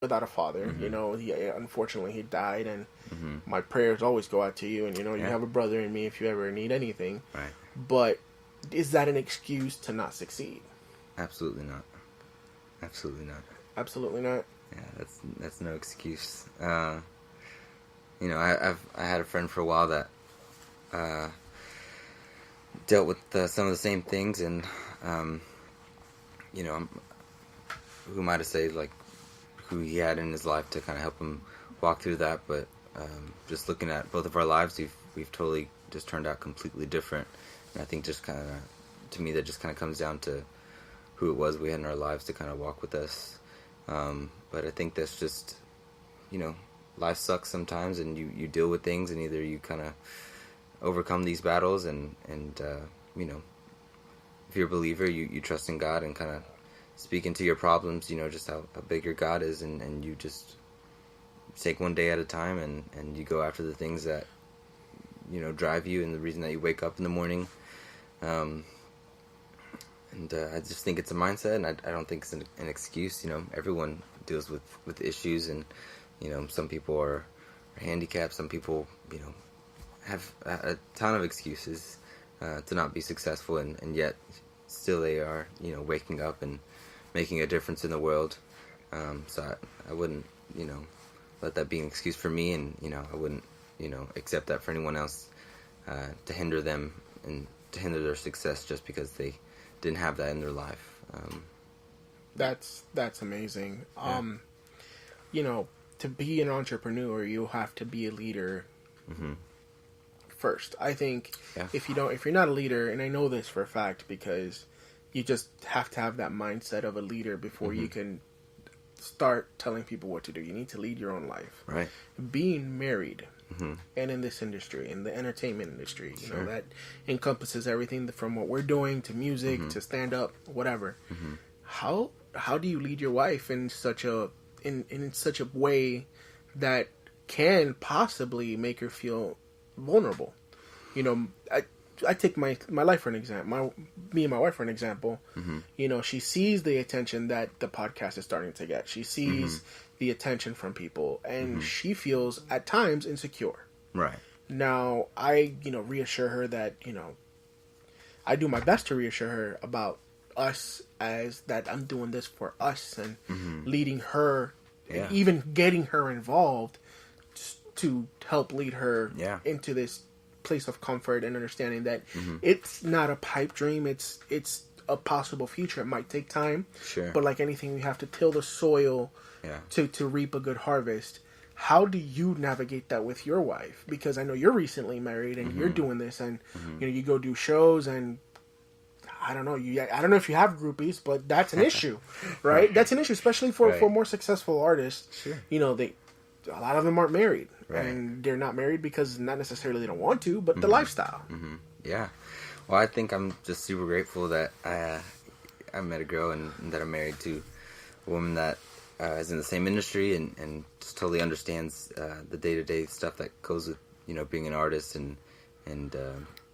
without a father. You know, unfortunately he died, and my prayers always go out to you. And you know, you have a brother in me if you ever need anything. Right. But is that an excuse to not succeed? Absolutely not. Absolutely not. Absolutely not. Yeah, that's no excuse. You know, I had a friend for a while that dealt with some of the same things, and you know, who am I to say like who he had in his life to kind of help him walk through that? But just looking at both of our lives, we've totally just turned out completely different, and I think just kind of, to me, that just kind of comes down to who it was we had in our lives to kind of walk with us. But I think that's just, you know, life sucks sometimes, and you deal with things, and either you kind of overcome these battles, and you know, if you're a believer, you trust in God and kind of speak into your problems, you know, just how big your God is, and you just take one day at a time, and you go after the things that, you know, drive you and the reason that you wake up in the morning. I just think it's a mindset, and I don't think it's an excuse. You know, everyone deals with issues, and, you know, some people are handicapped, some people, you know, have a ton of excuses to not be successful, and yet still they are, you know, waking up and making a difference in the world. So I wouldn't, you know, let that be an excuse for me, and, you know, I wouldn't, you know, accept that for anyone else to hinder them and to hinder their success just because they didn't have that in their life. That's amazing. Yeah. You know, to be an entrepreneur, you have to be a leader first. I think if you're not a leader, and I know this for a fact because you just have to have that mindset of a leader before you can start telling people what to do. You need to lead your own life. Right. Being married, and in this industry, in the entertainment industry, you know, that encompasses everything from what we're doing to music to stand up, whatever. How do you lead your wife in such a way that can possibly make her feel vulnerable? You know, I take my life for an example. Me and my wife for an example. You know, she sees the attention that the podcast is starting to get. She sees the attention from people, and she feels at times insecure. Right. Now, I, you know, reassure her that, you know, I do my best to reassure her about us, as that I'm doing this for us, and leading her, even getting her involved to help lead her into this place of comfort and understanding that it's not a pipe dream. It's a possible future. It might take time, but like anything, we have to till the soil to reap a good harvest. How do you navigate that with your wife? Because I know you're recently married and you're doing this, and you know, you go do shows, and I don't know if you have groupies, but that's an issue, right? That's an issue, especially for more successful artists. You know, a lot of them aren't married, and they're not married because not necessarily they don't want to, but the lifestyle. Yeah. Well, I think I'm just super grateful that I met a girl and that I'm married to a woman that is in the same industry and just totally understands the day-to-day stuff that goes with, you know, being an artist, and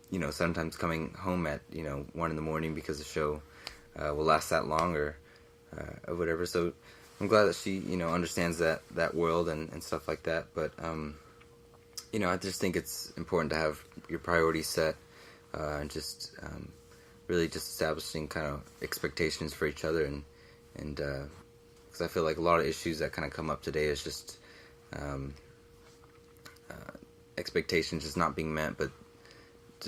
you know, sometimes coming home at, you know, 1 a.m. because the show will last that long or whatever. So I'm glad that she, you know, understands that world and stuff like that. But you know, I just think it's important to have your priorities set, and just really just establishing kind of expectations for each other, and because I feel like a lot of issues that kind of come up today is just expectations just not being met, but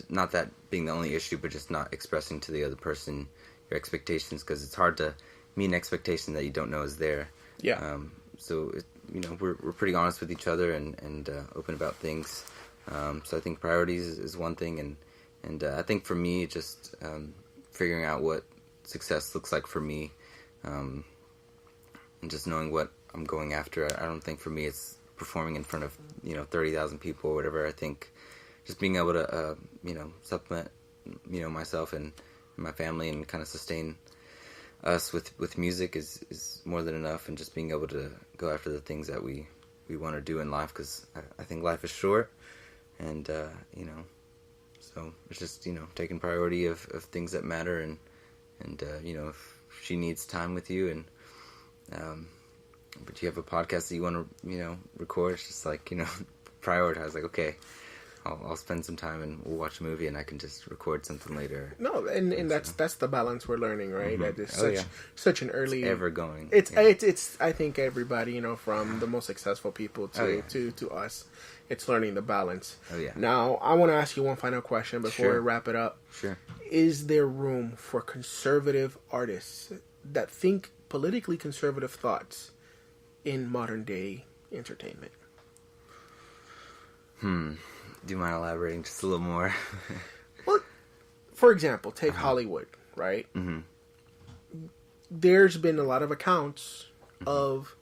not that being the only issue, but just not expressing to the other person your expectations, because it's hard to meet an expectation that you don't know is there. So you know, we're pretty honest with each other and open about things. So I think priorities is one thing, and I think for me, just figuring out what success looks like for me, and just knowing what I'm going after. I don't think for me it's performing in front of, you know, 30,000 people or whatever. I think just being able to you know, supplement, you know, myself and my family and kind of sustain us with music is more than enough, and just being able to go after the things that we want to do in life, because I think life is short, and you know, so it's just, you know, taking priority of things that matter, and you know, if she needs time with you, and but you have a podcast that you want to, record. It's just like, prioritize. Like, okay, I'll spend some time and we'll watch a movie, and I can just record something later. No, and that's the balance we're learning, right? That is such an early, it's ever going. It's I think everybody, from the most successful people to us, it's learning the balance. Oh yeah. Now I want to ask you one final question before we wrap it up. Sure. Is there room for conservative artists that think politically conservative thoughts in modern day entertainment? Do you mind elaborating just a little more? Well, for example, take Hollywood, right? Mm-hmm. There's been a lot of accounts of,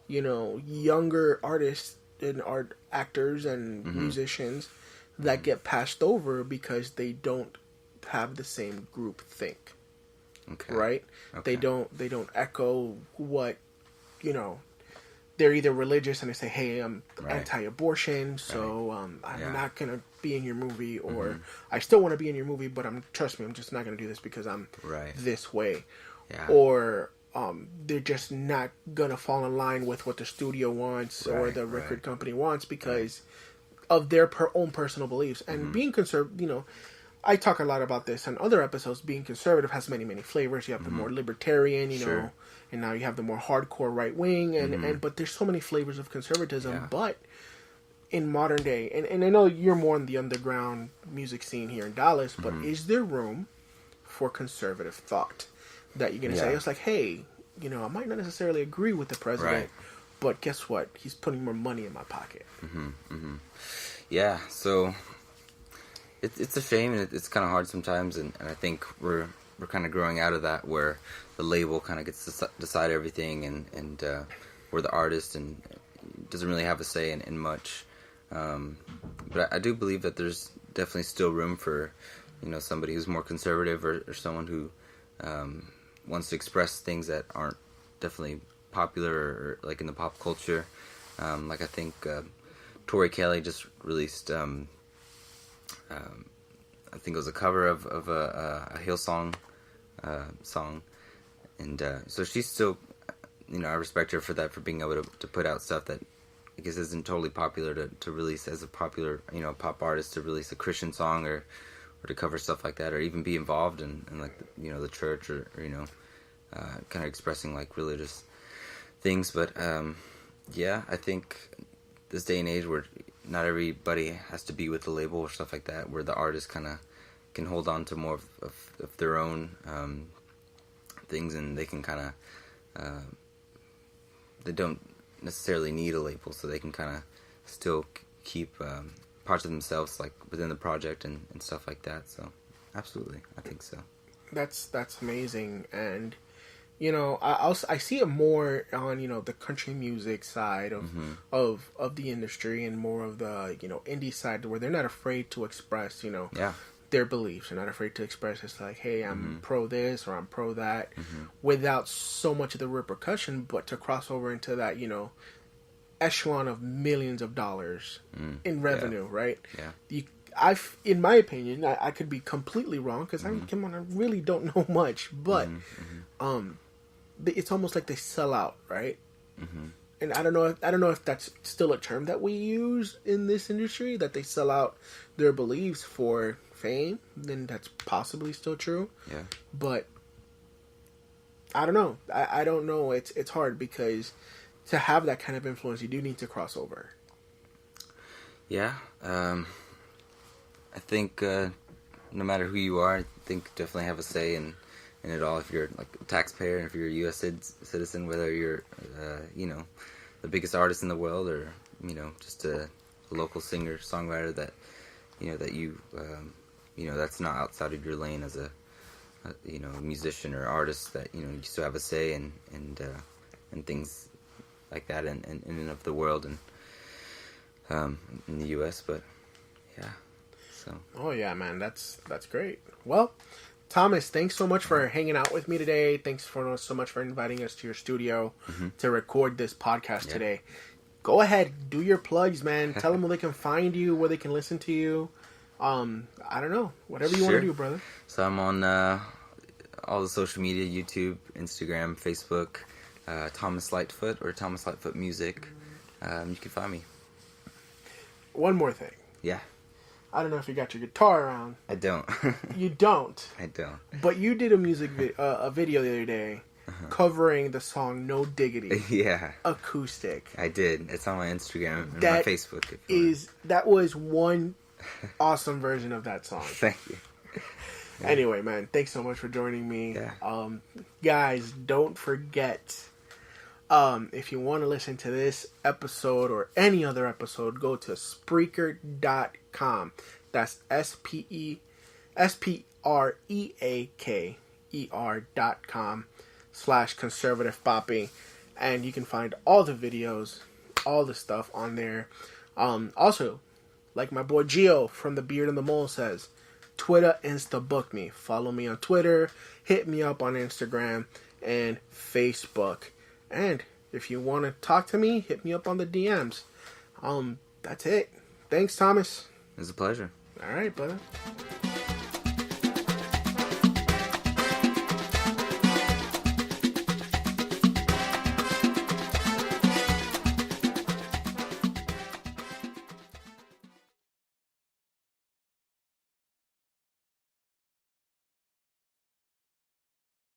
younger artists and actors and musicians that get passed over because they don't have the same group think. Okay. Right? Okay. They don't echo what, they're either religious and they say, hey, I'm anti-abortion, so I'm not going to be in your movie, or I still want to be in your movie, but trust me, I'm just not going to do this because I'm this way. Yeah. Or they're just not going to fall in line with what the studio wants or the record company wants because of their own personal beliefs. And being conservative, I talk a lot about this on other episodes. Being conservative has many, many flavors. You have the more libertarian, and now you have the more hardcore right wing, and but there's so many flavors of conservatism. Yeah. But in modern day, and I know you're more in the underground music scene here in Dallas, but is there room for conservative thought that you're going to say, it's like, hey, I might not necessarily agree with the president, but guess what? He's putting more money in my pocket. Yeah, so it's a shame, and it's kind of hard sometimes, and I think we're kind of growing out of that, where the label kind of gets to decide everything, and we're the artist and doesn't really have a say in much. But I do believe that there's definitely still room for, somebody who's more conservative or someone who wants to express things that aren't definitely popular or like in the pop culture. Like I think Tori Kelly just released, I think it was a cover of a Hillsong song, and so she's still, I respect her for that, for being able to put out stuff that I guess isn't totally popular to release as a popular, pop artist, to release a Christian song or to cover stuff like that, or even be involved in like the church or kind of expressing like religious things. But I think this day and age where not everybody has to be with the label or stuff like that, where the artist kind of can hold on to more of their own things, and they can kind of they don't necessarily need a label, so they can kind of still keep parts of themselves like within the project and stuff like that. So absolutely, I think so. That's amazing. And I see it more on the country music side of the industry, and more of the indie side, where they're not afraid to express their beliefs. They're not afraid to express it's like, hey, I'm pro this or I'm pro that, without so much of the repercussion, but to cross over into that echelon of millions of dollars in revenue, right? Yeah. In my opinion, I could be completely wrong, because I really don't know much, but it's almost like they sell out, right? And I don't know if that's still a term that we use in this industry, that they sell out their beliefs for fame. Then that's possibly still true. Yeah. But I don't know. I don't know. It's hard, because to have that kind of influence, you do need to cross over. Yeah. I think no matter who you are, I think definitely have a say in it all. If you're like a taxpayer, and if you're a U.S. citizen, whether you're the biggest artist in the world, or just a local singer songwriter that that you that's not outside of your lane as a musician or artist, that you still have a say and things like that in and of the world, and in the U.S. But yeah, so. Oh yeah, man, that's great. Well, Thomas, thanks so much for hanging out with me today. Thanks so much for inviting us to your studio to record this podcast today. Go ahead, do your plugs, man. Tell them where they can find you, where they can listen to you. I don't know, whatever you want to do, brother. So I'm on all the social media: YouTube, Instagram, Facebook, Thomas Lightfoot or Thomas Lightfoot Music. You can find me. One more thing. Yeah. I don't know if you got your guitar around. I don't. You don't. I don't. But you did a video the other day covering the song "No Diggity." Yeah. Acoustic. I did. It's on my Instagram and my Facebook. That was one awesome version of that song. Thank you. Yeah. Anyway, man, thanks so much for joining me. Yeah. Guys, don't forget, if you want to listen to this episode or any other episode, go to Spreaker.com. That's SPREAKER.com/conservative Papi. And you can find all the videos, all the stuff on there. Also, like my boy Gio from The Beard and the Mole says, Twitter, Insta, book me. Follow me on Twitter. Hit me up on Instagram and Facebook. And if you want to talk to me, hit me up on the DMs. That's it. Thanks, Thomas. It was a pleasure. All right, brother.